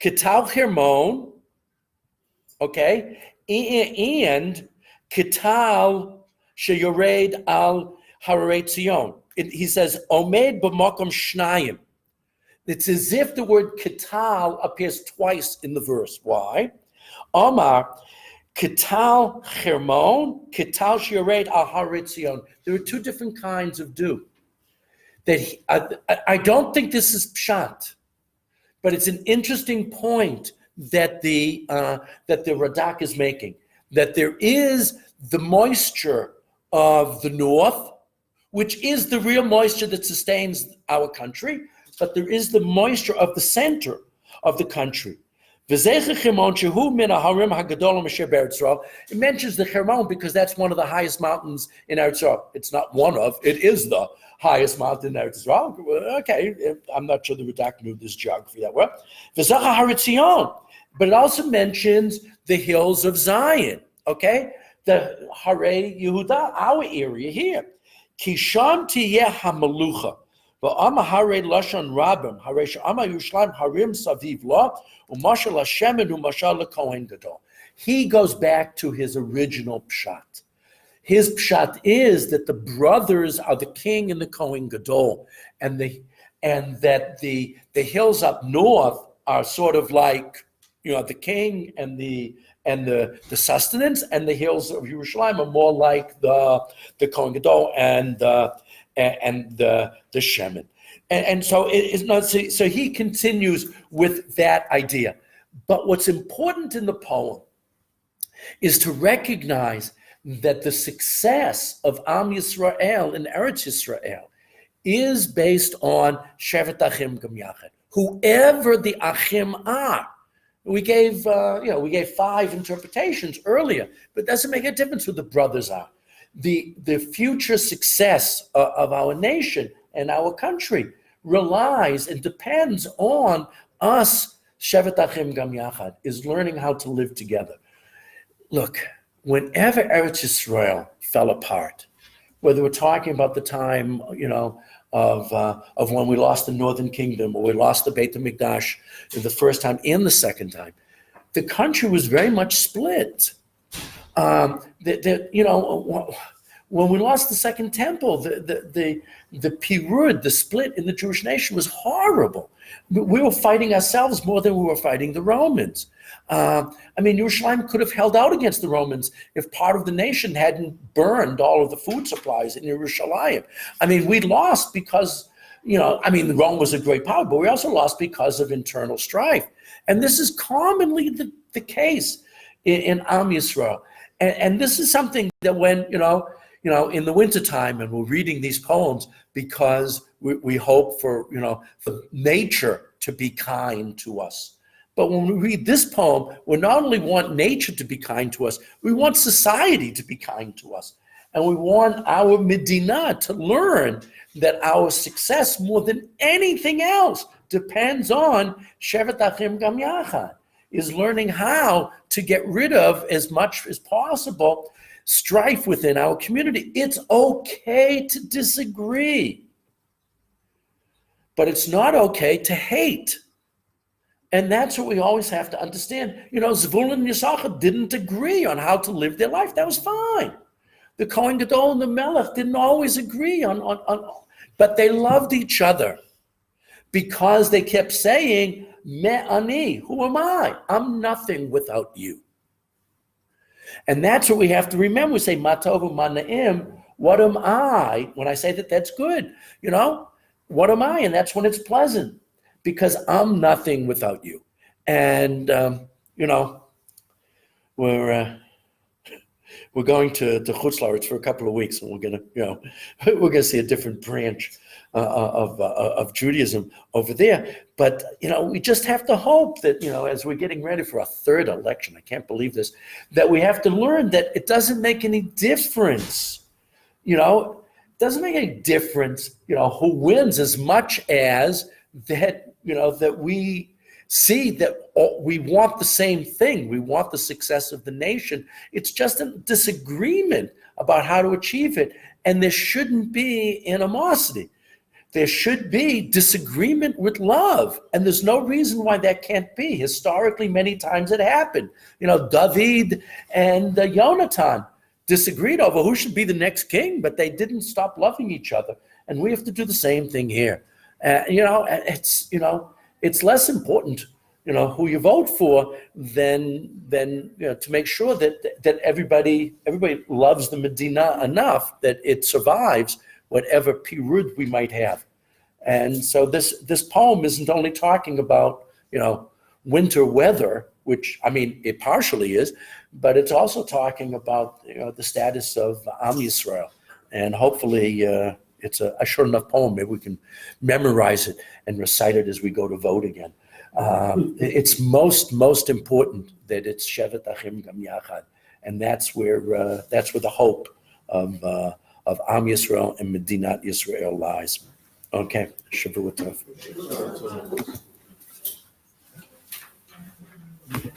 Kital Hermon, okay, and Kital Sheyored al Hararei Tzion. He says, Omed b'makom shnayim. It's as if the word Kital appears twice in the verse. Why? Omar, Kital Hermon, Kital Sheyored al Hararei Tzion. There are two different kinds of dew. I don't think this is pshat, but it's an interesting point that the Radak is making, that there is the moisture of the north, which is the real moisture that sustains our country, but there is the moisture of the center of the country. It mentions the Hermon because that's one of the highest mountains in Eretz Yisrael. It's not one of, it is the highest mountain in Eretz Yisrael. Okay, I'm not sure the Radak knew this geography that well. But it also mentions the hills of Zion, okay? The Harei Yehuda, our area here. Kisham tiyeh hamalucha. V'ama harei lashon rabim. Harei she'ama Yerushalayim harim saviv lo. Umashal Hashem and umashal lekohen gadol. He goes back to his original pshat. His pshat is that the brothers are the king and the kohen gadol, and that the hills up north are sort of like, you know, the king and the sustenance, and the hills of Yerushalayim are more like the kohen gadol and the shemen. And so it's not. So he continues with that idea. But what's important in the poem is to recognize that the success of Am Yisrael in Eretz Yisrael is based on Shevet Achim Gam Yachad. Whoever the Achim are. We gave 5 interpretations earlier, but it doesn't make a difference who the brothers are. The future success of our nation and our country relies and depends on us, Shevet Achim Gam Yachad, is learning how to live together. Look, whenever Eretz Yisrael fell apart, whether we're talking about the time, of when we lost the Northern Kingdom, or we lost the Beit HaMikdash the first time and the second time, the country was very much split. When we lost the Second Temple, the pirud, the split in the Jewish nation was horrible. We were fighting ourselves more than we were fighting the Romans. Yerushalayim could have held out against the Romans if part of the nation hadn't burned all of the food supplies in Yerushalayim. We lost because, Rome was a great power, but we also lost because of internal strife. And this is commonly the case in Am Yisrael. And this is something that when, in the wintertime, and we're reading these poems because we hope for nature to be kind to us. But when we read this poem, we not only want nature to be kind to us, we want society to be kind to us. And we want our Medina to learn that our success, more than anything else, depends on Shevet Achim Gam Yachad, is learning how to get rid of, as much as possible, strife within our community. It's okay to disagree, but it's not okay to hate. And that's what we always have to understand. Zvulun and Yisachar didn't agree on how to live their life. That was fine. The Kohen Gadol and the Melech didn't always agree on, but they loved each other because they kept saying, Me ani, who am I? I'm nothing without you. And that's what we have to remember. We say, Ma tov ma na'im, what am I? When I say that, that's good. What am I? And that's when it's pleasant, because I'm nothing without you. And, we're going to Chutz La'aretz for a couple of weeks, and we're gonna see a different branch of Judaism over there. But we just have to hope that as we're getting ready for a third election, I can't believe this, that we have to learn that it doesn't make any difference. It doesn't make any difference, who wins, as much as that that we see that we want the same thing. We want the success of the nation. It's just a disagreement about how to achieve it. And there shouldn't be animosity. there should be disagreement with love. And there's no reason why that can't be. Historically, many times it happened. David and Jonathan disagreed over who should be the next king, but they didn't stop loving each other. And we have to do the same thing here. It's less important, who you vote for than to make sure that everybody loves the Medina enough that it survives whatever pirud we might have. And so this poem isn't only talking about, winter weather, which, it partially is, but it's also talking about, the status of Am Yisrael. And hopefully it's a short enough poem. Maybe we can memorize it and recite it as we go to vote again. It's most important that it's Shevet Achim Gam Yachad. And that's where the hope of Am Yisrael and Medinat Yisrael lies. Okay, Shavua Tov.